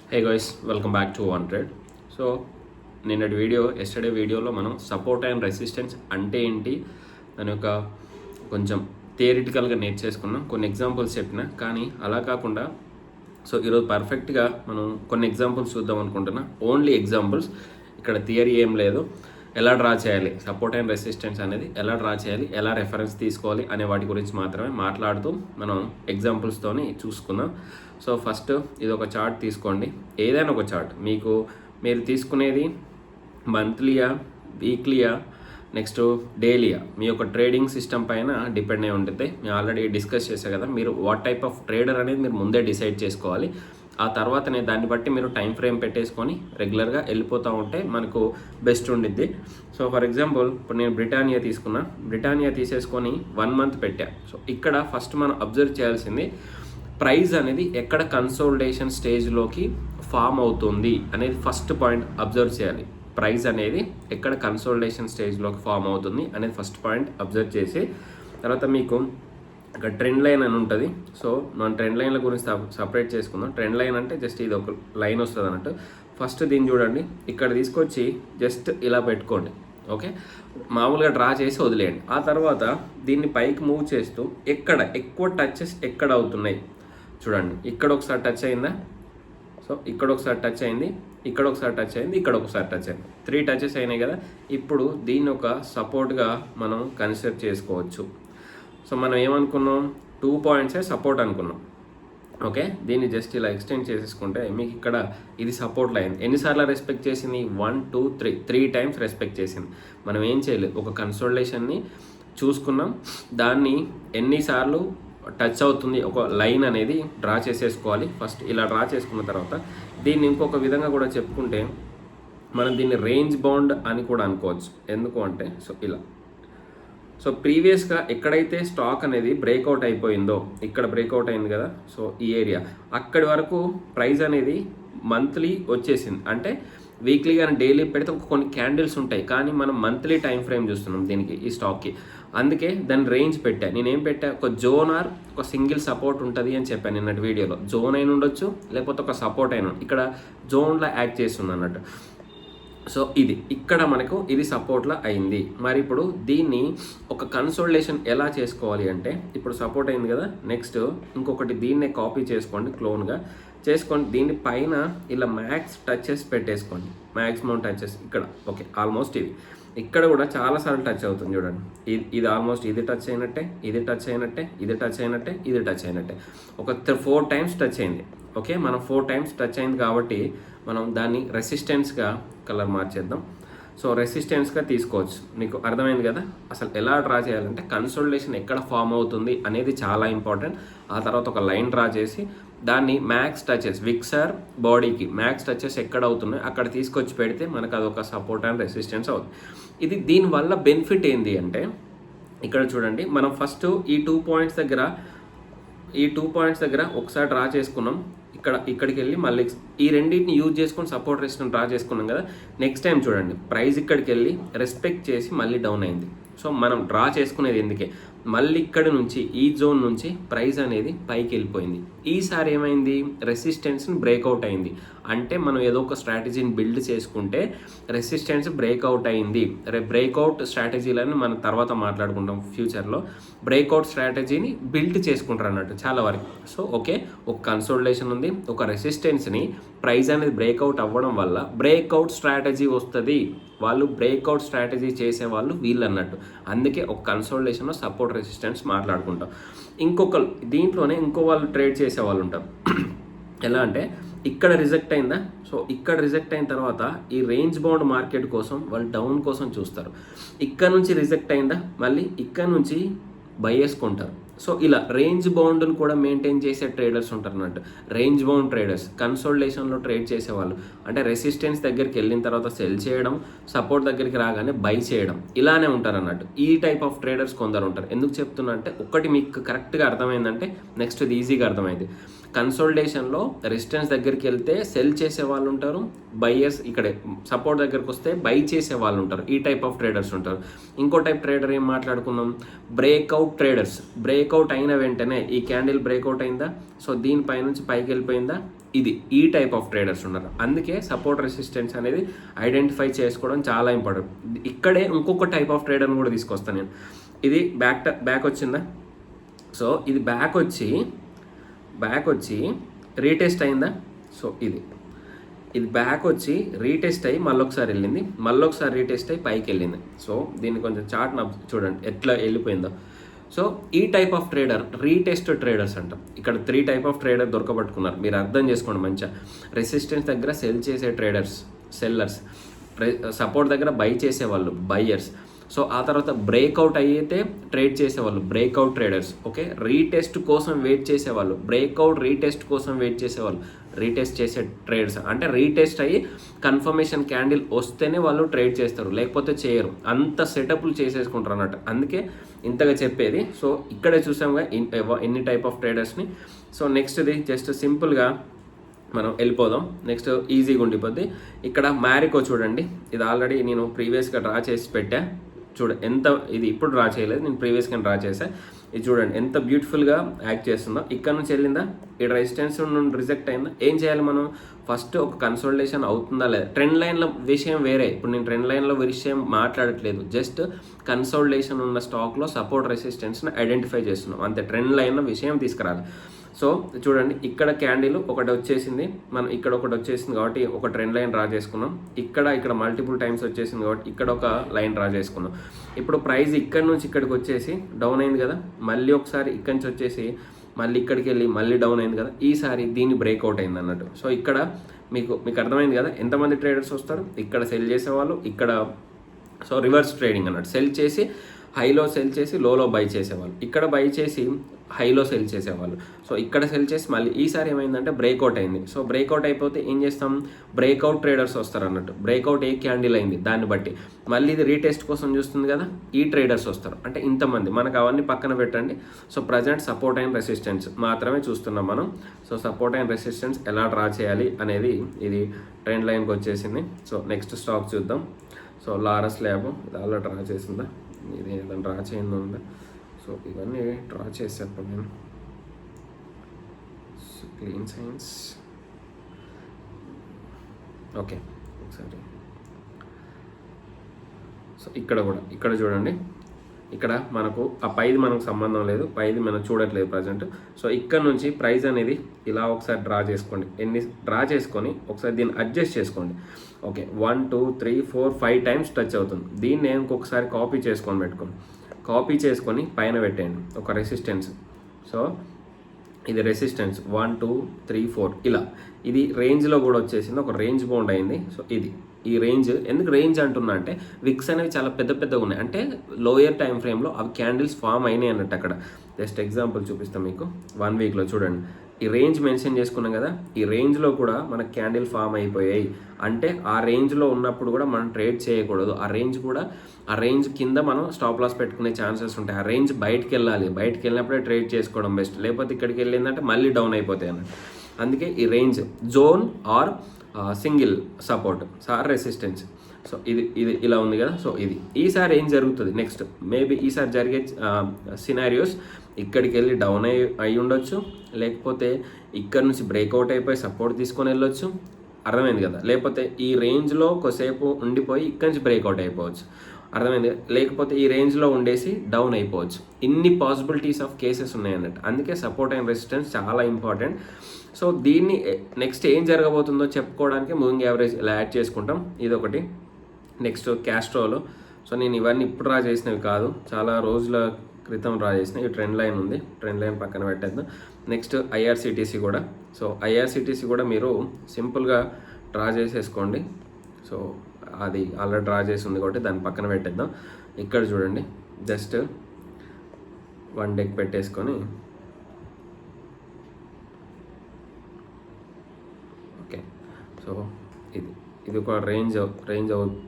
Hey guys, welcome back to one trade. So నిన్నటి yesterday వీడియోలో మనం సపోర్ట్ అండ్ రెసిస్టెన్స్ అంటే ఏంటి దాని యొక్క కొంచెం థియరిటికల్గా నేర్చేసుకున్నాం, కొన్ని ఎగ్జాంపుల్స్ చెప్పిన. కానీ అలా కాకుండా ఈరోజు పర్ఫెక్ట్గా మనం కొన్ని ఎగ్జాంపుల్స్ చూద్దాం అనుకుంటున్నా. ఓన్లీ ఎగ్జాంపుల్స్, ఇక్కడ థియరీ ఏం లేదు. ఎలా డ్రా చేయాలి, సపోర్ట్ అండ్ రెసిస్టెన్స్ అనేది ఎలా డ్రా చేయాలి, ఎలా రెఫరెన్స్ తీసుకోవాలి అనే వాటి గురించి మాత్రమే మాట్లాడుతూ మనం ఎగ్జాంపుల్స్తోని చూసుకుందాం. సో ఫస్ట్ ఇది ఒక చార్ట్ తీసుకోండి, ఏదైనా ఒక చార్ట్. మీరు తీసుకునేది మంత్లీయా, వీక్లీయా, నెక్స్ట్ డైలీయా, మీ యొక్క ట్రేడింగ్ సిస్టమ్ పైన డిపెండ్ అయి ఉంటుంది. మేము ఆల్రెడీ డిస్కస్ చేశాను కదా, మీరు వాట్ టైప్ ఆఫ్ ట్రేడర్ అనేది మీరు ముందే డిసైడ్ చేసుకోవాలి. ఆ తర్వాతనే దాన్ని బట్టి మీరు టైం ఫ్రేమ్ పెట్టేసుకొని రెగ్యులర్గా వెళ్ళిపోతూ ఉంటే మనకు బెస్ట్ ఉండిద్ది. సో ఫర్ ఎగ్జాంపుల్ ఇప్పుడు నేను బ్రిటానియా తీసేసుకొని 1 మంత్ పెట్టా. సో ఇక్కడ ఫస్ట్ మనం అబ్జర్వ్ చేయాల్సింది ప్రైస్ అనేది ఎక్కడ కన్సోలిడేషన్ స్టేజ్లోకి ఫామ్ అవుతుంది అనేది ఫస్ట్ పాయింట్ అబ్జర్వ్ చేయాలి. ప్రైస్ అనేది ఎక్కడ కన్సోలిడేషన్ స్టేజ్లోకి ఫామ్ అవుతుంది అనేది ఫస్ట్ పాయింట్ అబ్జర్వ్ చేసి తర్వాత మీకు ఇక్కడ ట్రెండ్ లైన్ అని ఉంటుంది. సో మనం ట్రెండ్ లైన్ల గురించి సపరేట్ చేసుకుందాం. ట్రెండ్ లైన్ అంటే జస్ట్ ఇది ఒక లైన్ వస్తుంది అన్నట్టు. ఫస్ట్ దీన్ని చూడండి, ఇక్కడ తీసుకొచ్చి జస్ట్ ఇలా పెట్టుకోండి. ఓకే, మామూలుగా డ్రా చేసి వదిలేయండి. ఆ తర్వాత దీన్ని పైకి మూవ్ చేస్తూ ఎక్కడ ఎక్కువ టచెస్ ఎక్కడ అవుతున్నాయి చూడండి. ఇక్కడ ఒకసారి టచ్ అయిందా, సో ఇక్కడ ఒకసారి టచ్ అయింది, ఇక్కడ ఒకసారి టచ్ అయింది, ఇక్కడ ఒకసారి టచ్ అయింది. 3 టచెస్ అయినాయి కదా. ఇప్పుడు దీన్ని ఒక సపోర్ట్గా మనం కన్సిడర్ చేసుకోవచ్చు. సో మనం ఏమనుకున్నాం, 2 పాయింట్సే సపోర్ట్ అనుకున్నాం. ఓకే, దీన్ని జస్ట్ ఇలా ఎక్స్టెండ్ చేసేసుకుంటే మీకు ఇక్కడ ఇది సపోర్ట్ లైన్ ఎన్నిసార్లు రెస్పెక్ట్ చేసింది, 1 2 3 టైమ్స్ రెస్పెక్ట్ చేసింది. మనం ఏం చేయలేదు, ఒక కన్సోలిడేషన్ని చూసుకున్నాం, దాన్ని ఎన్నిసార్లు టచ్ అవుతుంది ఒక లైన్ అనేది డ్రా చేసేసుకోవాలి. ఫస్ట్ ఇలా డ్రా చేసుకున్న తర్వాత దీన్ని ఇంకొక విధంగా కూడా చెప్పుకుంటే మనం దీన్ని రేంజ్ బౌండ్ అని కూడా అనుకోవచ్చు. ఎందుకు అంటే సో ప్రీవియస్గా ఎక్కడైతే స్టాక్ అనేది బ్రేక్అవుట్ అయిపోయిందో, ఇక్కడ బ్రేక్అవుట్ అయింది కదా, సో ఈ ఏరియా అక్కడి వరకు ప్రైస్ అనేది మంత్లీ వచ్చేసింది. అంటే వీక్లీ కానీ డైలీ పెడితే కొన్ని క్యాండిల్స్ ఉంటాయి, కానీ మనం మంత్లీ టైం ఫ్రేమ్ చూస్తున్నాం దీనికి, ఈ స్టాక్కి. అందుకే దాన్ని రేంజ్ పెట్టా. నేనేం పెట్టా, ఒక జోన్ ఆర్ ఒక సింగిల్ సపోర్ట్ ఉంటుంది అని చెప్పాను నిన్నటి వీడియోలో. జోన్ అయిన ఉండొచ్చు, లేకపోతే ఒక సపోర్ట్ అయిన. ఇక్కడ జోన్లో యాక్ట్ చేస్తుంది అన్నట్టు. సో ఇక్కడ మనకు ఇది సపోర్ట్లా అయింది. మరి ఇప్పుడు దీన్ని ఒక కన్సోలిడేషన్ ఎలా చేసుకోవాలి అంటే, ఇప్పుడు సపోర్ట్ అయింది కదా, నెక్స్ట్ ఇంకొకటి దీన్నే కాపీ చేసుకోండి, క్లోన్గా చేసుకోండి. దీని పైన ఇలా మ్యాక్స్ టచెస్ పెట్టేసుకోండి, మ్యాక్సిమం టచెస్ ఇక్కడ. ఓకే, ఆల్మోస్ట్ ఇక్కడ కూడా చాలాసార్లు టచ్ అవుతుంది చూడండి. ఇది ఆల్మోస్ట్ ఇది టచ్ అయినట్టే, ఇది టచ్ అయినట్టే, ఇది టచ్ అయినట్టే, ఇది టచ్ అయినట్టే. ఒక 4 టైమ్స్ టచ్ అయింది. ఓకే, మనం 4 టైమ్స్ టచ్ అయింది కాబట్టి మనం దాన్ని రెసిస్టెన్స్గా కలర్ మార్చేద్దాం. సో రెసిస్టెన్స్గా తీసుకోవచ్చు. మీకు అర్థమైంది కదా. అసలు ఎలా డ్రా చేయాలంటే కన్సోలిడేషన్ ఎక్కడ ఫామ్ అవుతుంది అనేది చాలా ఇంపార్టెంట్. ఆ తర్వాత ఒక లైన్ డ్రా చేసి దాన్ని మ్యాక్స్ టచెస్, విక్సర్ బాడీకి మ్యాక్స్ టచెస్ ఎక్కడ అవుతున్నాయి అక్కడ తీసుకొచ్చి పెడితే మనకు అదొక సపోర్ట్ అండ్ రెసిస్టెన్స్ అవుతుంది. దీనివల్ల బెనిఫిట్ ఏంటి అంటే, ఇక్కడ చూడండి, మనం ఫస్ట్ ఈ 2 పాయింట్స్ దగ్గర ఒకసారి డ్రా చేసుకున్నాం. ఇక్కడికి వెళ్ళి మళ్ళీ ఈ రెండింటిని యూజ్ చేసుకొని సపోర్ట్ రెసిస్టెన్స్ డ్రా చేసుకున్నాం కదా. నెక్స్ట్ టైం చూడండి, ప్రైస్ ఇక్కడికి వెళ్ళి రెస్పెక్ట్ చేసి మళ్ళీ డౌన్ అయింది. సో మనం డ్రా చేసుకునేది ఎందుకే, మళ్ళీ ఇక్కడ నుంచి ఈ జోన్ నుంచి ప్రైస్ అనేది పైకి వెళ్ళిపోయింది. ఈసారి ఏమైంది, రెసిస్టెన్స్ని బ్రేక్అవుట్ అయింది. అంటే మనం ఏదో ఒక స్ట్రాటజీని బిల్డ్ చేసుకుంటే రెసిస్టెన్స్ బ్రేక్అవుట్ అయింది. బ్రేక్అవుట్ స్ట్రాటజీలను మనం తర్వాత మాట్లాడుకుంటాం ఫ్యూచర్లో. బ్రేక్అవుట్ స్ట్రాటజీని బిల్డ్ చేసుకుంటారు అన్నట్టు చాలా వరకు. సో ఓకే, ఒక కన్సోలిడేషన్ ఉంది, ఒక రెసిస్టెన్స్ని ప్రైస్ అనేది బ్రేక్అవుట్ అవ్వడం వల్ల బ్రేక్అవుట్ స్ట్రాటజీ వస్తుంది. వాళ్ళు బ్రేక్అవుట్ స్ట్రాటజీ చేసేవాళ్ళు వీళ్ళు అన్నట్టు. అందుకే ఒక కన్సోలిడేషన్లో సపోర్ట్ రెసిస్టెన్స్ మాట్లాడుకుంటాం. దీంట్లోనే ఇంకో వాళ్ళు ట్రేడ్ చేసే వాళ్ళు ఉంటారు. ఎలా అంటే, ఇక్కడ రిజెక్ట్ అయిందా, సో ఇక్కడ రిజెక్ట్ అయిన తర్వాత ఈ రేంజ్ బౌండ్ మార్కెట్ కోసం వాళ్ళు డౌన్ కోసం చూస్తారు. ఇక్కడ నుంచి రిజెక్ట్ అయిందా, మళ్ళీ ఇక్కడ నుంచి బై చేసుకుంటారు. సో ఇలా రేంజ్ బౌండ్ని కూడా మెయింటైన్ చేసే ట్రేడర్స్ ఉంటారు అన్నట్టు. రేంజ్ బౌండ్ ట్రేడర్స్ కన్సోలిడేషన్లో ట్రేడ్ చేసేవాళ్ళు, అంటే రెసిస్టెన్స్ దగ్గరికి వెళ్ళిన తర్వాత సెల్ చేయడం, సపోర్ట్ దగ్గరికి రాగానే బై చేయడం, ఇలానే ఉంటారు అన్నట్టు. ఈ టైప్ ఆఫ్ ట్రేడర్స్ కొందరు ఉంటారు. ఎందుకు చెప్తున్నా అంటే, ఒకటి మీకు కరెక్ట్గా అర్థమైందంటే నెక్స్ట్ ఇది ఈజీగా అర్థమైంది. కన్సోలిడేషన్లో రెసిస్టెన్స్ దగ్గరికి వెళ్తే సెల్ చేసే వాళ్ళు ఉంటారు, బయ్యర్స్ ఇక్కడే సపోర్ట్ దగ్గరికి వస్తే బై చేసే వాళ్ళు ఉంటారు. ఈ టైప్ ఆఫ్ ట్రేడర్స్ ఉంటారు. ఇంకో టైప్ ట్రేడర్ ఏం మాట్లాడుకున్నాం, బ్రేక్అవుట్ ట్రేడర్స్. బ్రేక్అవుట్ అయిన వెంటనే ఈ క్యాండిల్ బ్రేక్అవుట్ అయిందా, సో దీనిపై నుంచి పైకి వెళ్ళిపోయిందా, ఇది ఈ టైప్ ఆఫ్ ట్రేడర్స్ ఉన్నారు. అందుకే సపోర్ట్ రెసిస్టెన్స్ అనేది ఐడెంటిఫై చేసుకోవడం చాలా ఇంపార్టెంట్. ఇక్కడే ఇంకొక టైప్ ఆఫ్ ట్రేడర్ని కూడా తీసుకొస్తాను నేను. ఇది బ్యాక్ వచ్చిందా, సో ఇది బ్యాక్ వచ్చి రీటెస్ట్ అయిందా, సో ఇది బ్యాక్ వచ్చి రీటెస్ట్ అయ్యి మళ్ళొకసారి వెళ్ళింది, మళ్ళొకసారి రీటెస్ట్ అయ్యి పైకి వెళ్ళింది. సో దీన్ని కొంచెం చార్ట్ చూడండి ఎట్లా వెళ్ళిపోయిందో. సో ఈ type of trader retest traders అంటాం. ఇక్కడ 3 టైప్ ఆఫ్ ట్రేడర్ దొరకబట్టుకున్నారు, మీరు అర్థం చేసుకోండి మంచిగా. రెసిస్టెన్స్ దగ్గర సెల్ చేసే ట్రేడర్స్ సెల్లర్స్, సపోర్ట్ దగ్గర బై చేసేవాళ్ళు బయ్యర్స్, సో ఆ తర్వాత బ్రేక్అవుట్ అయితే ట్రేడ్ చేసేవాళ్ళు బ్రేక్అవుట్ ట్రేడర్స్. ఓకే, రీటెస్ట్ కోసం వెయిట్ చేసేవాళ్ళు, బ్రేక్అవుట్ రీటెస్ట్ కోసం వెయిట్ చేసేవాళ్ళు రీటెస్ట్ చేసే ట్రేడ్స్. అంటే రీటెస్ట్ అయ్యి కన్ఫర్మేషన్ క్యాండిల్ వస్తేనే వాళ్ళు ట్రేడ్ చేస్తారు, లేకపోతే చేయరు. అంత సెటప్లు చేసేసుకుంటారు అన్నట్టు. అందుకే ఇంతగా చెప్పేది. సో ఇక్కడే చూసాముగా ఎన్ని టైప్ ఆఫ్ ట్రేడర్స్ని. సో నెక్స్ట్ది జస్ట్ సింపుల్గా మనం వెళ్ళిపోదాం. నెక్స్ట్ ఈజీగా ఉండిపోద్ది. ఇక్కడ మ్యారికో చూడండి, ఇది ఆల్రెడీ నేను ప్రీవియస్గా డ్రా చేసి పెట్టా. ఎంత ఇది ఇప్పుడు డ్రా చేయలేదు, నేను ప్రీవియస్గా డ్రా చేశాను. ఇది చూడండి ఎంత బ్యూటిఫుల్గా యాక్ట్ చేస్తుందో. ఇక్కడ నుంచి వెళ్ళిందా, ఈ రెసిస్టెన్స్ నుండి రిజెక్ట్ అయిందా, ఏం చేయాలి మనం, ఫస్ట్ ఒక కన్సోలిడేషన్ అవుతుందా లేదా. ట్రెండ్ లైన్లో విషయం వేరే, ఇప్పుడు నేను ట్రెండ్ లైన్లో విషయం మాట్లాడట్లేదు, జస్ట్ కన్సోలిడేషన్ ఉన్న స్టాక్లో సపోర్ట్ రెసిస్టెన్స్ని ఐడెంటిఫై చేస్తున్నాం అంతే. ట్రెండ్ లైన్లో విషయం తీసుకురాలి. సో చూడండి ఇక్కడ క్యాండిల్ ఒకటి వచ్చేసింది, మనం ఇక్కడ ఒకటి వచ్చేసింది కాబట్టి ఒక ట్రెండ్ లైన్ డ్రా చేసుకున్నాం. ఇక్కడ మల్టిపుల్ టైమ్స్ వచ్చేసింది కాబట్టి ఇక్కడ ఒక లైన్ డ్రా చేసుకున్నాం. ఇప్పుడు ప్రైస్ ఇక్కడ నుంచి ఇక్కడికి వచ్చేసి డౌన్ అయింది కదా, మళ్ళీ ఒకసారి ఇక్కడి నుంచి వచ్చేసి మళ్ళీ ఇక్కడికి వెళ్ళి మళ్ళీ డౌన్ అయింది కదా, ఈసారి దీన్ని బ్రేక్అవుట్ అయింది అన్నట్టు. సో ఇక్కడ మీకు అర్థమైంది కదా ఎంతమంది ట్రేడర్స్ వస్తారు, ఇక్కడ సెల్ చేసేవాళ్ళు, ఇక్కడ సో రివర్స్ ట్రేడింగ్ అన్నట్టు. సెల్ చేసి హైలో సెల్ చేసి లోలో బై చేసేవాళ్ళు, ఇక్కడ బై చేసి హైలో సెల్ చేసేవాళ్ళు. సో ఇక్కడ సెల్ చేసి మళ్ళీ ఈసారి ఏమైందంటే బ్రేక్అవుట్ అయింది. సో బ్రేక్అవుట్ అయిపోతే ఏం చేస్తాం, బ్రేక్అవుట్ ట్రేడర్స్ వస్తారు అన్నట్టు. బ్రేక్అవుట్ ఏ క్యాండిల్ అయింది దాన్ని బట్టి మళ్ళీ ఇది రీటెస్ట్ కోసం చూస్తుంది కదా, ఈ ట్రేడర్స్ వస్తారు. అంటే ఇంతమంది మనకు అవన్నీ పక్కన పెట్టండి. So present support and resistance మాత్రమే చూస్తున్నాం మనం. సో సపోర్ట్ అండ్ రెసిస్టెన్స్ ఎలా డ్రా చేయాలి అనేది ఇది ట్రెండ్ లైన్కి వచ్చేసింది. సో నెక్స్ట్ స్టాక్ చూద్దాం. సో లారస్ ల్యాబ్ ఇది అలా డ్రా చేసిందా, ఇది ఏదైనా డ్రా చేయండి ఉందా. సో ఇవన్నీ డ్రా చేసేస్తాను నేను. క్లీన్ సైన్స్ ఓకే ఒకసారి. సో ఇక్కడ చూడండి, ఇక్కడ మనకు ఆ పైది మనకు సంబంధం లేదు, పైది మనం చూడట్లేదు ప్రజెంట్. సో ఇక్కడ నుంచి ప్రైస్ అనేది ఇలా ఒకసారి డ్రా చేసుకోండి, డ్రా చేసుకొని ఒకసారి దీన్ని అడ్జస్ట్ చేసుకోండి. ఓకే 1 2 3 4 5 టైమ్స్ టచ్ అవుతుంది. దీన్ని ఇంకొకసారి కాపీ చేసుకొని పెట్టుకోండి, కాపీ చేసుకొని పైన పెట్టేయండి ఒక రెసిస్టెన్స్. సో ఇది రెసిస్టెన్స్ 1 2 3 4 ఇలా. ఇది రేంజ్లో కూడా వచ్చేసింది, ఒక రేంజ్ బౌండ్ అయింది. సో ఈ రేంజ్ ఎందుకు రేంజ్ అంటున్నా అంటే విక్స్ అనేవి చాలా పెద్దగా ఉన్నాయి, అంటే లోయర్ టైం ఫ్రేమ్లో అవి క్యాండిల్స్ ఫామ్ అయినాయి అన్నట్టు. అక్కడ జస్ట్ ఎగ్జాంపుల్ చూపిస్తాం మీకు. 1 వీక్లో చూడండి ఈ రేంజ్ మెన్షన్ చేసుకున్నాం కదా, ఈ రేంజ్లో కూడా మనకు క్యాండిల్ ఫామ్ అయిపోయాయి. అంటే ఆ రేంజ్లో ఉన్నప్పుడు కూడా మనం ట్రేడ్ చేయకూడదు, ఆ రేంజ్ కింద మనం స్టాప్ లాస్ పెట్టుకునే ఛాన్సెస్ ఉంటాయి. ఆ రేంజ్ బయటికి వెళ్ళినప్పుడే ట్రేడ్ చేసుకోవడం బెస్ట్, లేకపోతే ఇక్కడికి వెళ్ళిందంటే మళ్ళీ డౌన్ అయిపోతాయి అన్నట్టు. అందుకే ఈ range zone or single support sir resistance. So ఇది ఇలా ఉంది కదా. సో ఈసారి ఏం జరుగుతుంది, నెక్స్ట్ మేబీ ఈసారి జరిగే సినారియోస్ ఇక్కడికి వెళ్ళి డౌన్ అయి ఉండొచ్చు, లేకపోతే ఇక్కడ నుంచి బ్రేక్అవుట్ అయిపోయి సపోర్ట్ తీసుకొని వెళ్ళొచ్చు, అర్థమైంది కదా. లేకపోతే ఈ రేంజ్లో కొద్దిసేపు ఉండిపోయి ఇక్కడి నుంచి బ్రేక్అవుట్ అయిపోవచ్చు, అర్థమైంది. లేకపోతే ఈ రేంజ్లో ఉండేసి డౌన్ అయిపోవచ్చు. ఇన్ని పాసిబిలిటీస్ ఆఫ్ కేసెస్ ఉన్నాయి అన్నట్టు. అందుకే సపోర్ట్ అండ్ రెసిస్టెన్స్ చాలా ఇంపార్టెంట్. సో దీన్ని నెక్స్ట్ ఏం జరగబోతుందో చెప్పుకోవడానికి మూవింగ్ యావరేజ్ ఇలా యాడ్ చేసుకుంటాం, ఇదొకటి. నెక్స్ట్ క్యాస్ట్రోలో. సో నేను ఇవన్నీ ఇప్పుడు డ్రా చేసినవి కాదు, చాలా రోజుల క్రితం డ్రా చేసిన. ఈ ట్రెండ్ లైన్ ఉంది, ట్రెండ్ లైన్ పక్కన పెట్టేద్దాం. నెక్స్ట్ ఐఆర్సిటీసీ కూడా. సో ఐఆర్సిటీసీ కూడా మీరు సింపుల్గా డ్రా చేసేసుకోండి. సో అది ఆల్రెడీ డ్రా చేసి ఉంది కాబట్టి దాన్ని పక్కన పెట్టేద్దాం. ఇక్కడ చూడండి జస్ట్ 1 డెక్ పెట్టేసుకొని ఓకే. సో ఇది ఒక రేంజ్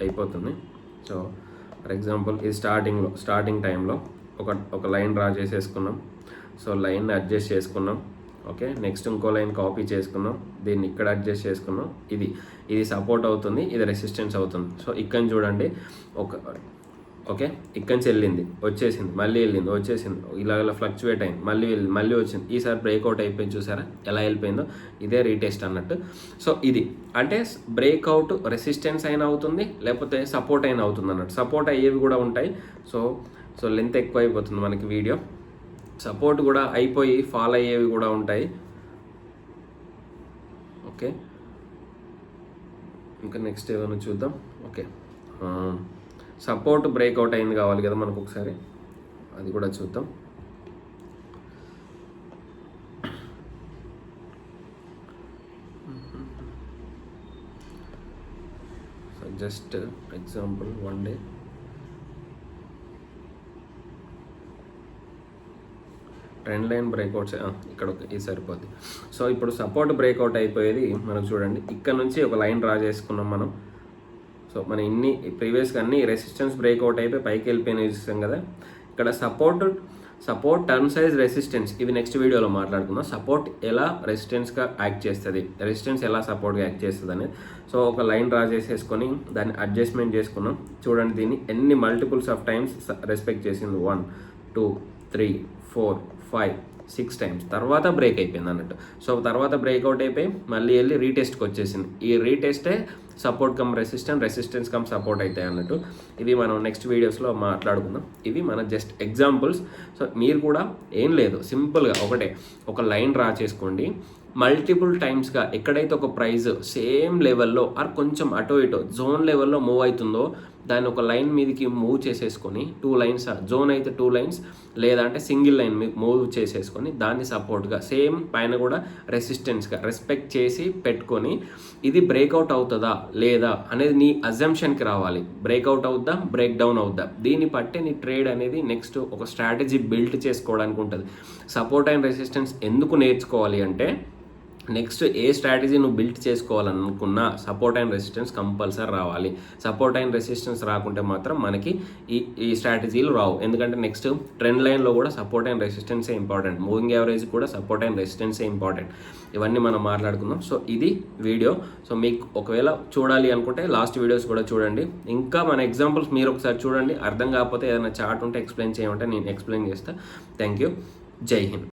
అయిపోతుంది. సో ఫర్ ఎగ్జాంపుల్ ఇది స్టార్టింగ్ టైంలో ఒక లైన్ డ్రా చేసేసుకున్నాం. సో లైన్ అడ్జస్ట్ చేసుకున్నాం, ఓకే, నెక్స్ట్ ఇంకో లైన్ కాపీ చేసుకున్నాం, దీన్ని ఇక్కడ అడ్జస్ట్ చేసుకున్నాం, ఇది సపోర్ట్ అవుతుంది, ఇది రెసిస్టెన్స్ అవుతుంది. సో ఇక్కడ చూడండి ఓకే, ఇక్కడి నుంచి వెళ్ళింది, వచ్చేసింది, మళ్ళీ వెళ్ళింది, వచ్చేసింది, ఇలా ఫ్లక్చువేట్ అయింది, మళ్ళీ వెళ్ళింది, మళ్ళీ వచ్చింది, ఈసారి బ్రేక్అవుట్ అయిపోయింది. చూసారా ఎలా వెళ్ళిపోయిందో? ఇదే రీటెస్ట్ అన్నట్టు. సో ఇది అంటే బ్రేక్అవుట్ రెసిస్టెన్స్ అయినా అవుతుంది, లేకపోతే సపోర్ట్ అయినా అవుతుంది అన్నట్టు. సపోర్ట్ అయ్యేవి కూడా ఉంటాయి. సో లెంత్ ఎక్కువ అయిపోతుంది మనకి వీడియో. సపోర్ట్ కూడా అయిపోయి ఫాల్ అయ్యేవి కూడా ఉంటాయి. ఓకే, ఇంకా నెక్స్ట్ ఏమైనా చూద్దాం. ఓకే, సపోర్ట్ బ్రేక్అవుట్ అయింది కావాలి కదా మనకు, ఒకసారి అది కూడా చూద్దాం. So just example, 1 day trend line breakouts ఇక్కడ ఇది సరిపోద్ది. సో ఇప్పుడు సపోర్ట్ బ్రేక్అవుట్ అయిపోయేది మనకు చూడండి, ఇక్కడ నుంచి ఒక లైన్ డ్రా చేసుకున్నాం మనం. సో మన ప్రీవియస్గా అన్ని రెసిస్టెన్స్ బ్రేక్అవుట్ అయిపోయి పైకి వెళ్ళిపోయినాయి చూసాం కదా. ఇక్కడ సపోర్ట్ టర్న్ సైజ్ రెసిస్టెన్స్, ఇవి నెక్స్ట్ వీడియోలో మాట్లాడుకుందాం. సపోర్ట్ ఎలా రెసిస్టెన్స్గా యాక్ట్ చేస్తుంది, రెసిస్టెన్స్ ఎలా సపోర్ట్గా యాక్ట్ చేస్తుంది అనేది. సో ఒక లైన్ డ్రా చేసేసుకొని దాన్ని అడ్జస్ట్మెంట్ చేసుకున్నాం. చూడండి దీన్ని ఎన్ని మల్టిపుల్స్ ఆఫ్ టైమ్స్ రెస్పెక్ట్ చేసింది, 1 2 3 4 5 6 టైమ్స్. తర్వాత బ్రేక్ అయిపోయింది అన్నట్టు. సో తర్వాత బ్రేక్అవుట్ అయిపోయి మళ్ళీ వెళ్ళి రీటెస్ట్కి వచ్చేసింది. ఈ రీటెస్టే support cum resistance cum support అవుతాయి అన్నట్టు. ఇది మనం నెక్స్ట్ వీడియోస్లో మాట్లాడుకుందాం. ఇవి మన జస్ట్ ఎగ్జాంపుల్స్. సో మీరు కూడా ఏం లేదు, సింపుల్గా ఒక లైన్ డ్రా చేసుకోండి. మల్టిపుల్ టైమ్స్గా ఎక్కడైతే ఒక ప్రైజ్ సేమ్ లెవెల్లో ఆర్ కొంచెం అటో ఇటో జోన్ లెవెల్లో మూవ్ అవుతుందో దాన్ని ఒక లైన్ మీదకి మూవ్ చేసేసుకొని, 2 లైన్స్, జోన్ అయితే 2 లైన్స్, లేదంటే సింగిల్ లైన్ మీకు మూవ్ చేసేసుకొని దాన్ని సపోర్ట్గా సేమ్ పైన కూడా రెసిస్టెన్స్గా రెస్పెక్ట్ చేసి పెట్టుకొని ఇది బ్రేక్అవుట్ అవుతుందా లేదా అనేది నీ అజంప్షన్కి రావాలి. బ్రేక్అవుట్ అవుద్దా, బ్రేక్ డౌన్ అవుద్దా, దీన్ని బట్టే నీ ట్రేడ్ అనేది నెక్స్ట్ ఒక స్ట్రాటజీ బిల్డ్ చేసుకోవడానికి ఉంటుంది. సపోర్ట్ అండ్ రెసిస్టెన్స్ ఎందుకు నేర్చుకోవాలి అంటే, నెక్స్ట్ ఏ స్ట్రాటజీ నువ్వు బిల్డ్ చేసుకోవాలనుకున్నా సపోర్ట్ అండ్ రెసిస్టెన్స్ కంపల్సరీ రావాలి. సపోర్ట్ అండ్ రెసిస్టెన్స్ రాకుంటే మాత్రం మనకి ఈ స్ట్రాటజీలు రావు. ఎందుకంటే నెక్స్ట్ ట్రెండ్ లైన్లో కూడా సపోర్ట్ అండ్ రెసిస్టెన్సే ఇంపార్టెంట్, మూవింగ్ యావరేజ్ కూడా సపోర్ట్ అండ్ రెసిస్టెన్సే ఇంపార్టెంట్. ఇవన్నీ మనం మాట్లాడుకుందాం. సో ఇది వీడియో. సో మీకు ఒకవేళ చూడాలి అనుకుంటే లాస్ట్ వీడియోస్ కూడా చూడండి. ఇంకా మన ఎగ్జాంపుల్స్ మీరు ఒకసారి చూడండి. అర్థం కాకపోతే ఏదైనా చార్ట్ ఉంటే ఎక్స్ప్లెయిన్ చేయమంటే నేను ఎక్స్ప్లెయిన్ చేస్తాను. Thank you. జై హింద్.